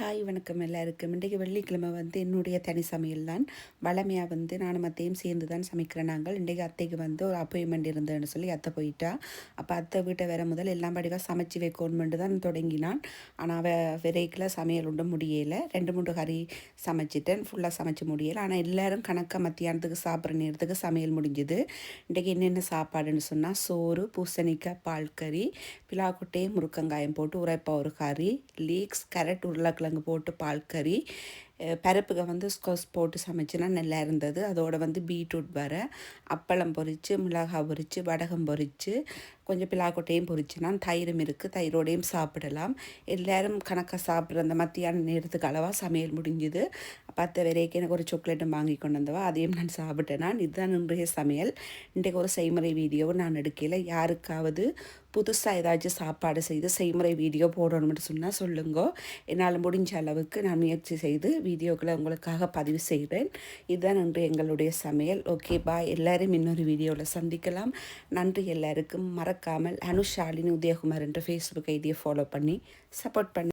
Hi வணக்கம் எல்லாருக்கும். இன்றைக்கு வெள்ளிக்கிழமை என்னுடைய தனி சமையல் தான். வளமையாக நானும் அத்தையும் சேர்ந்து தான் சமைக்கிறேன். நாங்கள் இன்றைக்கு அத்தைக்கு ஒரு அப்பாயின்மெண்ட் இருந்ததுன்னு சொல்லி அத்தை போயிட்டா. அப்போ அத்தை வீட்டை வேற முதல் எல்லாம் படிவாக சமைச்சு வைக்கணுமெண்டு தான் தொடங்கினான். ஆனால் விரைக்கில் சமையல் உண்டு முடியலை. 2-3 கறி சமைச்சிட்டேன், ஃபுல்லாக சமைச்சு முடியலை. ஆனால் எல்லோரும் கணக்காக மத்தியானத்துக்கு சாப்பிட்ற நேரத்துக்கு சமையல் முடிஞ்சுது. இன்றைக்கு என்னென்ன சாப்பாடுன்னு சொன்னால் சோறு, பூசணிக்காய், பால் கறி, பிலாக்குட்டையை முருக்கங்காயம் போட்டு உரைப்பா ஒரு கறி, லீக்ஸ், கேரட், உருளைக்கிழங்கு போட்டு பால் கறி, பருப்புக்கு ஸ்கோஸ் போட்டு சமைச்சினா நல்லா இருந்தது. அதோடு பீட்ரூட் வர அப்பளம் பொரித்து, மிளகாய் பொரித்து, வடகம் பொரித்து, கொஞ்சம் பிலாக்கொட்டையும் பொரிச்சுனா தயிரும் இருக்குது, தயிரோடையும் சாப்பிடலாம். எல்லோரும் கணக்காக சாப்பிட்ற அந்த மத்தியான நேரத்துக்கு அளவாக சமையல் முடிஞ்சுது. 10 வரைக்கும் எனக்கு ஒரு சாக்லேட்டும் வாங்கி கொண்டு வந்தவா, அதையும் நான் சாப்பிட்டேன். இதுதான் இன்றைய சமையல். இன்றைக்கு ஒரு செய்முறை வீடியோவும் நான் எடுக்கல. யாருக்காவது புதுசாக ஏதாச்சும் சாப்பாடு செய்து செய்முறை வீடியோ போடணும்னு சொன்னால் சொல்லுங்க. என்னால் முடிஞ்ச அளவுக்கு நான் முயற்சி செய்து வீடியோக்களை உங்களுக்காக பதிவு செய்கிறேன். இதுதான் இன்று எங்களுடைய சமையல். Okay bye. எல்லோரும் இன்னொரு வீடியோவில் சந்திக்கலாம். நன்றி எல்லாருக்கும். மறக்காமல் அனுஷாலினி உதயகுமார் என்ற ஃபேஸ்புக் ஐடியை ஃபாலோ பண்ணி சப்போர்ட் பண்ணி